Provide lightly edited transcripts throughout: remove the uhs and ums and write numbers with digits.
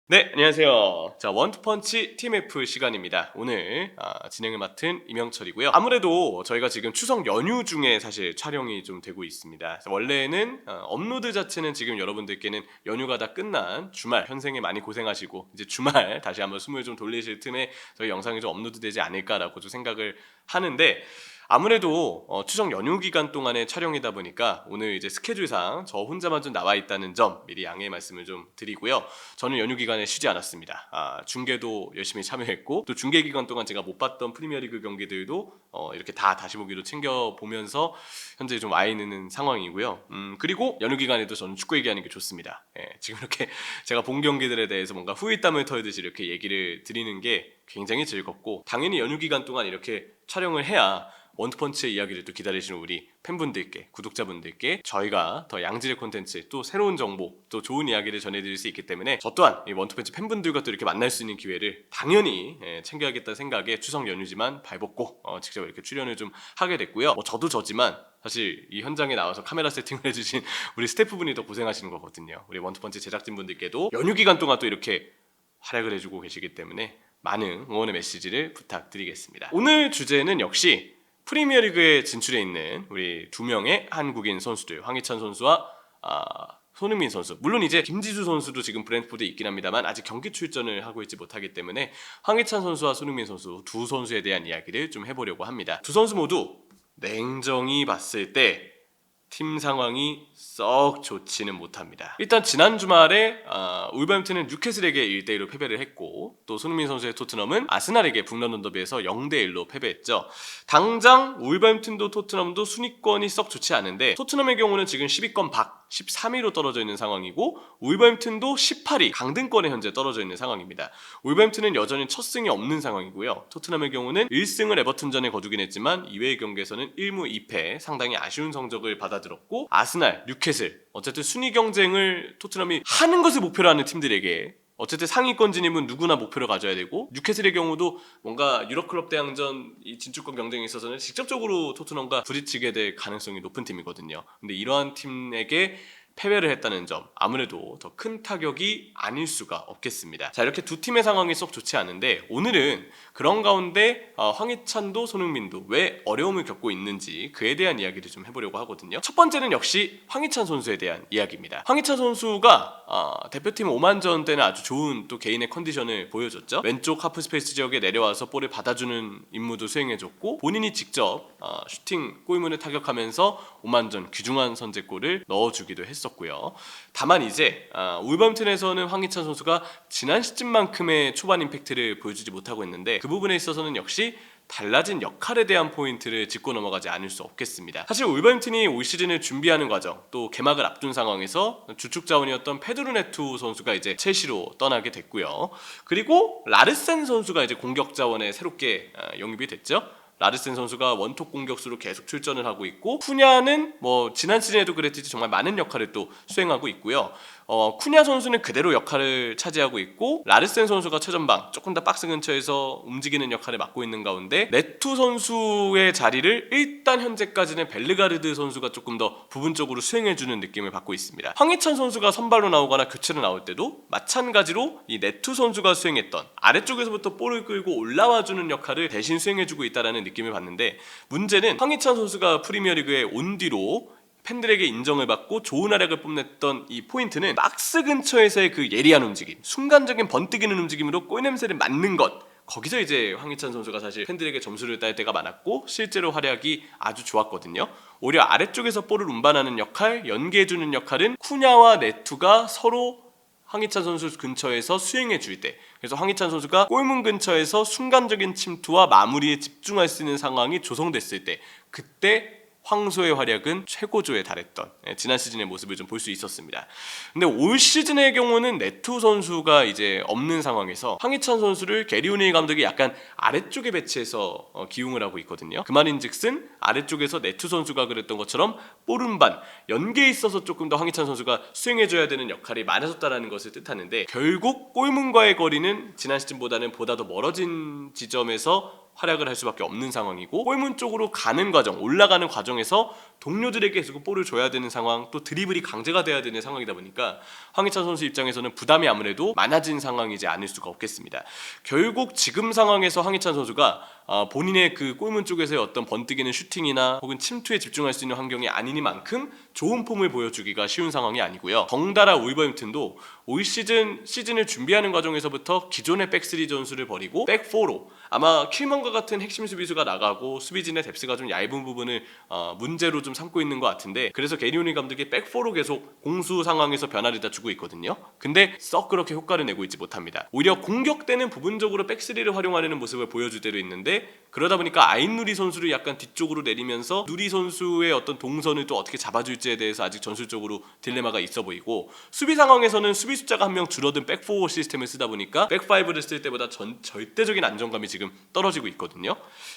네, 안녕하세요. 자, 원투펀치 TMF 시간입니다. 오늘 진행을 맡은 이명철이고요. 아무래도 저희가 지금 추석 연휴 중에 사실 촬영이 좀 되고 있습니다. 그래서 원래는 업로드 자체는 지금 여러분들께는 연휴가 다 끝난 주말, 현생에 많이 고생하시고 이제 주말 다시 한번 숨을 좀 돌리실 틈에 저희 영상이 좀 업로드되지 않을까라고 좀 생각을 하는데, 아무래도 추석 연휴 기간 동안의 촬영이다 보니까 오늘 이제 스케줄상 저 혼자만 좀 나와 있다는 점 미리 양해의 말씀을 좀 드리고요. 저는 연휴 기간에 쉬지 않았습니다. 중계도 열심히 참여했고, 또 중계 기간 동안 제가 못 봤던 프리미어리그 경기들도 이렇게 다 다시 보기로 챙겨 보면서 현재 좀 와 있는 상황이고요. 그리고 연휴 기간에도 저는 축구 얘기하는 게 좋습니다. 지금 이렇게 제가 본 경기들에 대해서 뭔가 후일담을 털듯이 이렇게 얘기를 드리는 게 굉장히 즐겁고, 당연히 연휴 기간 동안 이렇게 촬영을 해야 원투펀치의 이야기를 또 기다리시는 우리 팬분들께, 구독자분들께 저희가 더 양질의 콘텐츠, 또 새로운 정보, 또 좋은 이야기를 전해드릴 수 있기 때문에 저 또한 이 원투펀치 팬분들과 또 이렇게 만날 수 있는 기회를 당연히 챙겨야겠다는 생각에 추석 연휴지만 발벗고 직접 이렇게 출연을 좀 하게 됐고요. 저도 저지만 사실 이 현장에 나와서 카메라 세팅을 해주신 우리 스태프분이 더 고생하시는 거거든요. 우리 원투펀치 제작진분들께도 연휴 기간 동안 또 이렇게 활약을 해주고 계시기 때문에 많은 응원의 메시지를 부탁드리겠습니다. 오늘 주제는 역시 프리미어리그에 진출해 있는 우리 두 명의 한국인 선수들, 황희찬 선수와 손흥민 선수. 물론 이제 김지수 선수도 지금 브랜트포드에 있긴 합니다만 아직 경기 출전을 하고 있지 못하기 때문에 황희찬 선수와 손흥민 선수 두 선수에 대한 이야기를 좀 해보려고 합니다. 두 선수 모두 냉정히 봤을 때 팀 상황이 썩 좋지는 못합니다. 일단 지난 주말에 울버햄튼은 뉴캐슬에게 1대1로 패배를 했고, 또 손흥민 선수의 토트넘은 아스날에게 북런던 더비에서 0대1로 패배했죠. 당장 울버햄튼도 토트넘도 순위권이 썩 좋지 않은데, 토트넘의 경우는 지금 10위권 밖 13위로 떨어져 있는 상황이고, 울버햄튼도 18위 강등권에 현재 떨어져 있는 상황입니다. 울버햄튼은 여전히 첫 승이 없는 상황이고요. 토트넘의 경우는 1승을 에버튼전에 거두긴 했지만 이외의 경기에서는 1무 2패, 상당히 아쉬운 성적을 받아들었고, 아스날, 뉴캐슬, 어쨌든 순위 경쟁을 토트넘이 하는 것을 목표로 하는 팀들에게 어쨌든 상위권 진입은 누구나 목표로 가져야 되고, 뉴캐슬의 경우도 뭔가 유럽클럽 대항전 이 진출권 경쟁에 있어서는 직접적으로 토트넘과 부딪히게 될 가능성이 높은 팀이거든요. 근데 이러한 팀에게 패배를 했다는 점, 아무래도 더 큰 타격이 아닐 수가 없겠습니다. 자, 이렇게 두 팀의 상황이 썩 좋지 않은데, 오늘은 그런 가운데 황희찬도 손흥민도 왜 어려움을 겪고 있는지 그에 대한 이야기를 좀 해보려고 하거든요. 첫 번째는 역시 황희찬 선수에 대한 이야기입니다. 황희찬 선수가 대표팀 오만전 때는 아주 좋은 또 개인의 컨디션을 보여줬죠. 왼쪽 하프스페이스 지역에 내려와서 볼을 받아주는 임무도 수행해줬고, 본인이 직접 슈팅 골문을 타격하면서 오만전 귀중한 선제골을 넣어주기도 했었고요. 다만 이제 울버햄튼에서는 황희찬 선수가 지난 시즌만큼의 초반 임팩트를 보여주지 못하고 있는데, 그 부분에 있어서는 역시 달라진 역할에 대한 포인트를 짚고 넘어가지 않을 수 없겠습니다. 사실 울버햄튼이 올 시즌을 준비하는 과정, 또 개막을 앞둔 상황에서 주축 자원이었던 페드로 네투 선수가 이제 첼시로 떠나게 됐고요. 그리고 라르센 선수가 이제 공격 자원에 새롭게 영입이 됐죠. 라르센 선수가 원톱 공격수로 계속 출전을 하고 있고, 쿠냐는 지난 시즌에도 그랬듯이 정말 많은 역할을 또 수행하고 있고요. 쿠냐 선수는 그대로 역할을 차지하고 있고, 라르센 선수가 최전방 조금 더 박스 근처에서 움직이는 역할을 맡고 있는 가운데, 네투 선수의 자리를 일단 현재까지는 벨르가르드 선수가 조금 더 부분적으로 수행해주는 느낌을 받고 있습니다. 황희찬 선수가 선발로 나오거나 교체로 나올 때도 마찬가지로 이 네투 선수가 수행했던 아래쪽에서부터 볼을 끌고 올라와주는 역할을 대신 수행해주고 있다는 느낌을 받는데, 문제는 황희찬 선수가 프리미어리그에 온 뒤로 팬들에게 인정을 받고 좋은 활약을 뽐냈던 이 포인트는 박스 근처에서의 그 예리한 움직임, 순간적인 번뜩이는 움직임으로 골 냄새를 맡는 것, 거기서 이제 황희찬 선수가 사실 팬들에게 점수를 딸 때가 많았고 실제로 활약이 아주 좋았거든요. 오히려 아래쪽에서 볼을 운반하는 역할, 연계해주는 역할은 쿠냐와 네투가 서로 황희찬 선수 근처에서 수행해 줄 때, 그래서 황희찬 선수가 골문 근처에서 순간적인 침투와 마무리에 집중할 수 있는 상황이 조성됐을 때, 그때 황소의 활약은 최고조에 달했던 지난 시즌의 모습을 좀 볼 수 있었습니다. 근데 올 시즌의 경우는 네투 선수가 이제 없는 상황에서 황희찬 선수를 게리 오닐 감독이 약간 아래쪽에 배치해서 기용을 하고 있거든요. 그 말인즉슨 아래쪽에서 네투 선수가 그랬던 것처럼 볼운반, 연계에 있어서 조금 더 황희찬 선수가 수행해줘야 되는 역할이 많아졌다는 것을 뜻하는데, 결국 골문과의 거리는 지난 시즌보다는 보다 더 멀어진 지점에서 활약을 할 수밖에 없는 상황이고, 골문 쪽으로 가는 과정, 올라가는 과정에서 동료들에게 계속 볼을 줘야 되는 상황, 또 드리블이 강제가 돼야 되는 상황이다 보니까 황희찬 선수 입장에서는 부담이 아무래도 많아진 상황이지 않을 수가 없겠습니다. 결국 지금 상황에서 황희찬 선수가 본인의 그 골문 쪽에서의 어떤 번뜩이는 슈팅이나 혹은 침투에 집중할 수 있는 환경이 아니니만큼 좋은 폼을 보여주기가 쉬운 상황이 아니고요. 덩달아 울버햄튼도 올 시즌을 준비하는 과정에서부터 기존의 백스리 전술을 버리고 백포로 아마 킬먼과 같은 핵심 수비수가 나가고 수비진의 뎁스가 좀 얇은 부분을 문제로 좀 삼고 있는 것 같은데, 그래서 게리 오닐 감독이 백포로 계속 공수 상황에서 변화를 다 주고 있거든요. 근데 썩 그렇게 효과를 내고 있지 못합니다. 오히려 공격때는 부분적으로 백스리를 활용하려는 모습을 보여줄 때도 있는데, 그러다 보니까 아인누리 선수를 약간 뒤쪽으로 내리면서 누리 선수의 어떤 동선을 또 어떻게 잡아줄지에 대해서 아직 전술적으로 딜레마가 있어 보이고, 수비 상황에서는 수비 숫자가 한 명 줄어든 백포 시스템을 쓰다 보니까 백파이브를 쓸 때보다 절대적인 안정감이 지금 떨어지고 있거든요.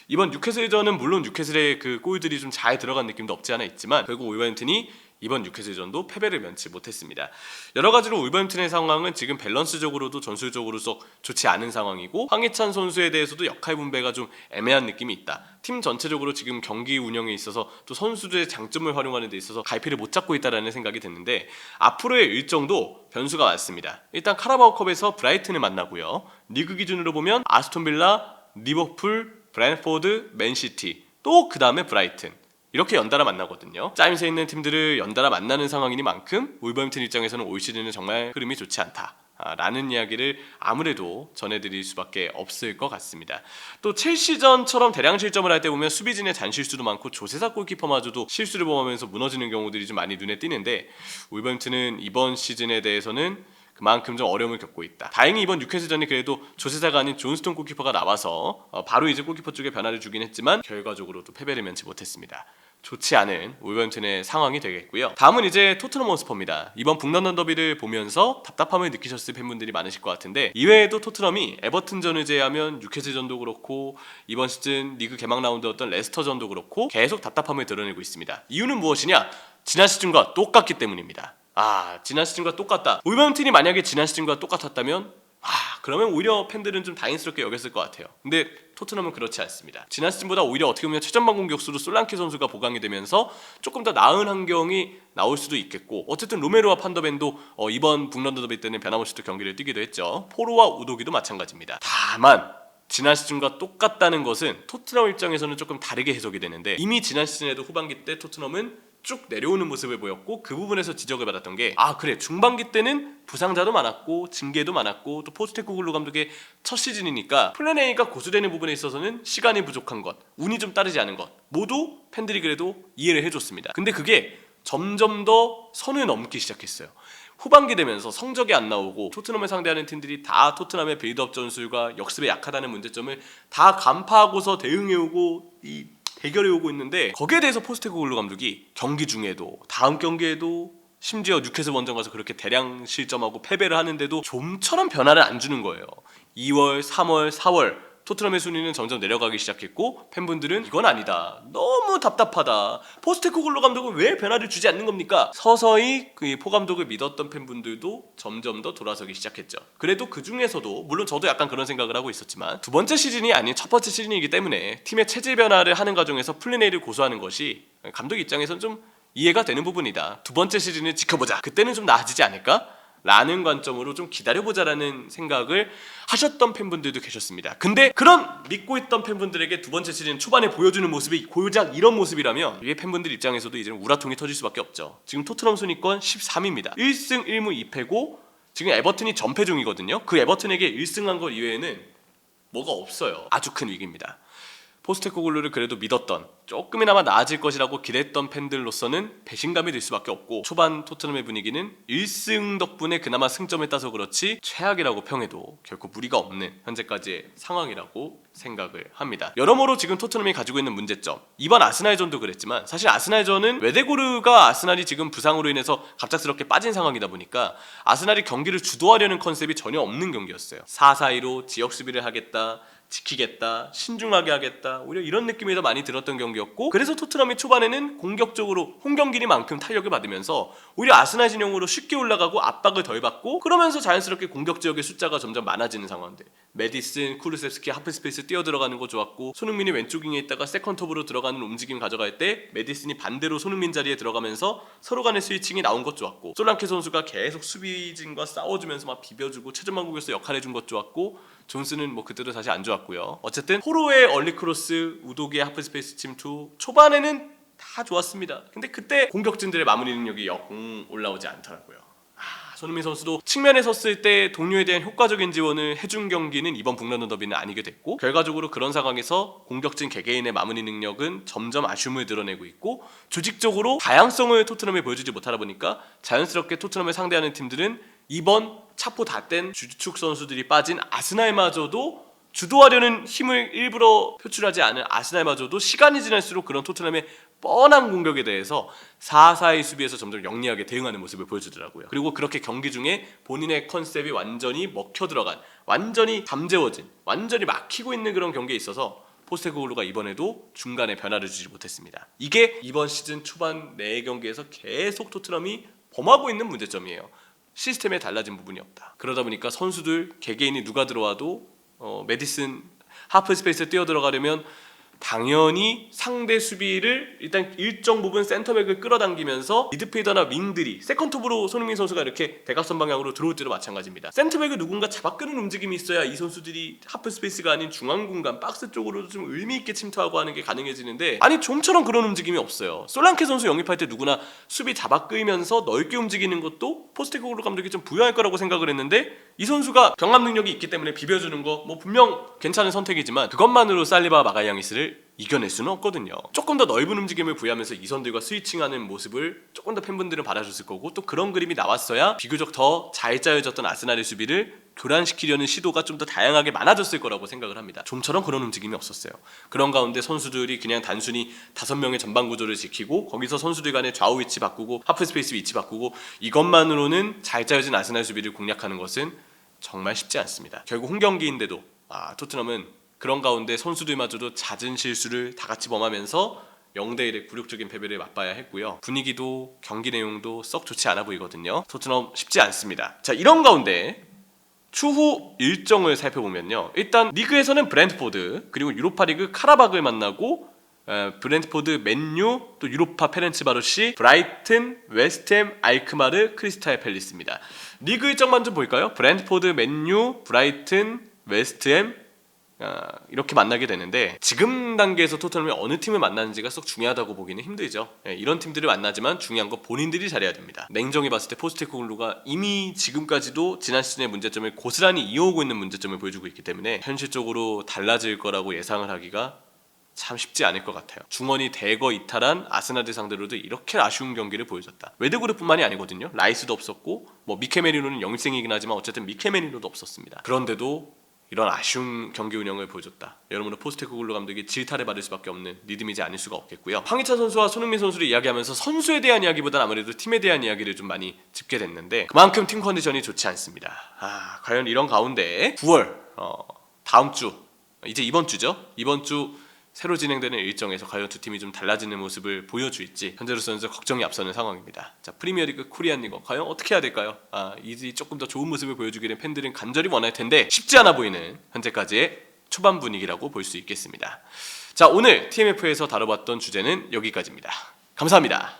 이번 뉴캐슬전은 물론 뉴캐슬의 그 골들이 좀 잘 들어간 느낌도 없지 않아 있지만 결국 울버햄튼이 이번 뉴캐슬전도 패배를 면치 못했습니다. 여러 가지로 울버햄튼의 상황은 지금 밸런스적으로도 전술적으로 썩 좋지 않은 상황이고, 황희찬 선수에 대해서도 역할 분배가 좀 애매한 느낌이 있다. 팀 전체적으로 지금 경기 운영에 있어서 또 선수들의 장점을 활용하는 데 있어서 갈피를 못 잡고 있다라는 생각이 드는데, 앞으로의 일정도 변수가 많습니다. 일단 카라바오컵에서 브라이튼을 만나고요. 리그 기준으로 보면 아스톤 빌라, 리버풀, 브랜포드, 맨시티, 또 그 다음에 브라이튼, 이렇게 연달아 만나거든요. 짜임새 있는 팀들을 연달아 만나는 상황이니만큼 울버햄튼 입장에서는 올 시즌은 정말 흐름이 좋지 않다 라는 이야기를 아무래도 전해드릴 수밖에 없을 것 같습니다. 또 첼시전처럼 대량 실점을 할 때 보면 수비진의 잔실수도 많고 조세사 골키퍼마저도 실수를 범하면서 무너지는 경우들이 좀 많이 눈에 띄는데, 울버햄튼은 이번 시즌에 대해서는 그만큼 좀 어려움을 겪고 있다. 다행히 이번 뉴캐슬전이 그래도 조세사가 아닌 존스톤 골키퍼가 나와서 바로 이제 골키퍼 쪽에 변화를 주긴 했지만 결과적으로도 패배를 면치 못했습니다. 좋지 않은 울버햄튼의 상황이 되겠고요. 다음은 이제 토트넘 호스퍼입니다. 이번 북런던 더비를 보면서 답답함을 느끼셨을 팬분들이 많으실 것 같은데, 이외에도 토트넘이 에버튼전을 제외하면 뉴캐슬전도 그렇고 이번 시즌 리그 개막 라운드였던 레스터전도 그렇고 계속 답답함을 드러내고 있습니다. 이유는 무엇이냐? 지난 시즌과 똑같기 때문입니다. 지난 시즌과 똑같다. 울버햄튼이 만약에 지난 시즌과 똑같았다면 그러면 오히려 팬들은 좀 다행스럽게 여겼을 것 같아요. 근데 토트넘은 그렇지 않습니다. 지난 시즌보다 오히려 어떻게 보면 최전방 공격수로 솔랑케 선수가 보강이 되면서 조금 더 나은 환경이 나올 수도 있겠고, 어쨌든 로메로와 판더벤도 이번 북런던 더비 때는 변함없이 또 경기를 뛰기도 했죠. 포로와 우도기도 마찬가지입니다. 다만 지난 시즌과 똑같다는 것은 토트넘 입장에서는 조금 다르게 해석이 되는데, 이미 지난 시즌에도 후반기 때 토트넘은 쭉 내려오는 모습을 보였고, 그 부분에서 지적을 받았던 게 그래, 중반기 때는 부상자도 많았고 징계도 많았고 또 포스테코글루 감독의 첫 시즌이니까 플랜 A가 고수되는 부분에 있어서는 시간이 부족한 것, 운이 좀 따르지 않은 것 모두 팬들이 그래도 이해를 해줬습니다. 근데 그게 점점 더 선을 넘기 시작했어요. 후반기 되면서 성적이 안 나오고 토트넘을 상대하는 팀들이 다 토트넘의 빌드업 전술과 역습에 약하다는 문제점을 다 간파하고서 대응해오고 해결해오고 있는데, 거기에 대해서 포스테코글루 감독이 경기 중에도 다음 경기에도 심지어 뉴캐슬 원정 가서 그렇게 대량 실점하고 패배를 하는데도 좀처럼 변화를 안 주는 거예요. 2월, 3월, 4월 토트넘의 순위는 점점 내려가기 시작했고, 팬분들은 이건 아니다, 너무 답답하다, 포스테코글루 감독은 왜 변화를 주지 않는 겁니까? 서서히 그 포 감독을 믿었던 팬분들도 점점 더 돌아서기 시작했죠. 그래도 그 중에서도 물론 저도 약간 그런 생각을 하고 있었지만, 두 번째 시즌이 아닌 첫 번째 시즌이기 때문에 팀의 체질 변화를 하는 과정에서 플랜 A를 고수하는 것이 감독 입장에서는 좀 이해가 되는 부분이다. 두 번째 시즌을 지켜보자, 그때는 좀 나아지지 않을까? 라는 관점으로 좀 기다려보자라는 생각을 하셨던 팬분들도 계셨습니다. 근데 그런 믿고 있던 팬분들에게 두 번째 시즌 초반에 보여주는 모습이 고작 이런 모습이라면 이게 팬분들 입장에서도 이제 우라통이 터질 수밖에 없죠. 지금 토트넘 순위권 13위입니다. 1승 1무 2패고 지금 에버튼이 전패 중이거든요. 그 에버튼에게 1승한 것 이외에는 뭐가 없어요. 아주 큰 위기입니다. 포스테코글루를 그래도 믿었던, 조금이나마 나아질 것이라고 기대했던 팬들로서는 배신감이 들 수밖에 없고, 초반 토트넘의 분위기는 1승 덕분에 그나마 승점을 따서 그렇지 최악이라고 평해도 결코 무리가 없는 현재까지의 상황이라고 생각을 합니다. 여러모로 지금 토트넘이 가지고 있는 문제점, 이번 아스날전도 그랬지만 사실 아스날전은 웨데고르가 아스날이 지금 부상으로 인해서 갑작스럽게 빠진 상황이다 보니까 아스날이 경기를 주도하려는 컨셉이 전혀 없는 경기였어요. 4-4-2로 지역 수비를 하겠다, 지키겠다, 신중하게 하겠다, 오히려 이런 느낌이 더 많이 들었던 경기였고, 그래서 토트넘이 초반에는 공격적으로 홍경기니만큼 탄력을 받으면서 오히려 아스날 진영으로 쉽게 올라가고 압박을 덜 받고, 그러면서 자연스럽게 공격 지역의 숫자가 점점 많아지는 상황들. 메디슨, 쿠루셉스키 하프스페이스 뛰어들어가는 거 좋았고, 손흥민이 왼쪽 윙에 있다가 세컨톱으로 들어가는 움직임 가져갈 때 메디슨이 반대로 손흥민 자리에 들어가면서 서로 간의 스위칭이 나온 것 좋았고, 솔랑케 선수가 계속 수비진과 싸워주면서 막 비벼주고 최전방국에서 역할해준 것 좋았고, 존스는 뭐 그때도 사실 안 좋았고요. 어쨌든 포로의 얼리 크로스, 우도기의 하프스페이스 침투, 초반에는 다 좋았습니다. 근데 그때 공격진들의 마무리 능력이 영 올라오지 않더라고요. 손흥민 선수도 측면에 섰을 때 동료에 대한 효과적인 지원을 해준 경기는 이번 북런던 더비는 아니게 됐고, 결과적으로 그런 상황에서 공격진 개개인의 마무리 능력은 점점 아쉬움을 드러내고 있고, 조직적으로 다양성을 토트넘에 보여주지 못하다 보니까 자연스럽게 토트넘을 상대하는 팀들은 이번 차포 다 뗀 주축 선수들이 빠진 아스날마저도 주도하려는 힘을 일부러 표출하지 않은 아스날마저도 시간이 지날수록 그런 토트넘의 뻔한 공격에 대해서 4-4의 수비에서 점점 영리하게 대응하는 모습을 보여주더라고요. 그리고 그렇게 경기 중에 본인의 컨셉이 완전히 먹혀 들어간, 완전히 잠재워진, 완전히 막히고 있는 그런 경기에 있어서 포스테코글루가 이번에도 중간에 변화를 주지 못했습니다. 이게 이번 시즌 초반 4경기에서 계속 토트넘이 범하고 있는 문제점이에요. 시스템에 달라진 부분이 없다. 그러다 보니까 선수들 개개인이 누가 들어와도 메디슨 하프스페이스에 뛰어들어가려면 당연히 상대 수비를 일단 일정 부분 센터백을 끌어당기면서 미드필더나 윙들이 세컨톱으로 손흥민 선수가 이렇게 대각선 방향으로 들어올 때도 마찬가지입니다. 센터백을 누군가 잡아끄는 움직임이 있어야 이 선수들이 하프스페이스가 아닌 중앙 공간 박스 쪽으로도 좀 의미있게 침투하고 하는 게 가능해지는데, 아니 좀처럼 그런 움직임이 없어요. 솔랑케 선수 영입할 때 누구나 수비 잡아끄면서 넓게 움직이는 것도 포스테코글루 감독이 좀 부여할 거라고 생각을 했는데, 이 선수가 경합 능력이 있기 때문에 비벼주는 거 뭐 분명 괜찮은 선택이지만 그것만으로 살리바 마가양이스를 이겨낼 수는 없거든요. 조금 더 넓은 움직임을 부여하면서 이선들과 스위칭하는 모습을 조금 더 팬분들은 받아줬을 거고, 또 그런 그림이 나왔어야 비교적 더 잘 짜여졌던 아스날의 수비를 교란시키려는 시도가 좀 더 다양하게 많아졌을 거라고 생각을 합니다. 좀처럼 그런 움직임이 없었어요. 그런 가운데 선수들이 그냥 단순히 5명의 전방 구조를 지키고 거기서 선수들 간의 좌우 위치 바꾸고 하프스페이스 위치 바꾸고, 이것만으로는 잘 짜여진 아스날 수비를 공략하는 것은 정말 쉽지 않습니다. 결국 홈경기인데도 토트넘은 그런 가운데 선수들마저도 잦은 실수를 다 같이 범하면서 0대1의 굴욕적인 패배를 맛봐야 했고요. 분위기도 경기 내용도 썩 좋지 않아 보이거든요. 토트넘 쉽지 않습니다. 자, 이런 가운데 추후 일정을 살펴보면요, 일단 리그에서는 브렌트포드, 그리고 유로파리그 카라박을 만나고, 브렌트포드, 맨유, 또 유로파 페렌츠바로시, 브라이튼, 웨스트햄, 알크마르, 크리스탈 팰리스입니다. 리그 일정만 좀 볼까요? 브렌트포드, 맨유, 브라이튼, 웨스트햄 이렇게 만나게 되는데, 지금 단계에서 토트넘이 어느 팀을 만나는지가 썩 중요하다고 보기는 힘들죠. 이런 팀들을 만나지만 중요한 건 본인들이 잘해야 됩니다. 냉정히 봤을 때 포스테코글루가 이미 지금까지도 지난 시즌의 문제점을 고스란히 이어오고 있는 문제점을 보여주고 있기 때문에 현실적으로 달라질 거라고 예상을 하기가 참 쉽지 않을 것 같아요. 중원이 대거 이탈한 아스날을 상대로도 이렇게 아쉬운 경기를 보여줬다. 웨드그룹뿐만이 아니거든요. 라이스도 없었고, 뭐 미케메리노는 영생이긴 하지만 어쨌든 미케메리노도 없었습니다. 그런데도 이런 아쉬운 경기 운영을 보여줬다. 여러분은 포스테코글루 감독이 질타를 받을 수밖에 없는 리듬이지 않을 수가 없겠고요. 황희찬 선수와 손흥민 선수를 이야기하면서 선수에 대한 이야기보다는 아무래도 팀에 대한 이야기를 좀 많이 짚게 됐는데, 그만큼 팀 컨디션이 좋지 않습니다. 과연 이런 가운데 9월 다음 주, 이제 이번 주죠. 이번 주 새로 진행되는 일정에서 과연 두 팀이 좀 달라지는 모습을 보여줄지 현재로서는 걱정이 앞서는 상황입니다. 자, 프리미어리그 코리안 리그 과연 어떻게 해야 될까요? 이 조금 더 좋은 모습을 보여주기를 팬들은 간절히 원할 텐데 쉽지 않아 보이는 현재까지의 초반 분위기라고 볼 수 있겠습니다. 자, 오늘 TMF에서 다뤄봤던 주제는 여기까지입니다. 감사합니다.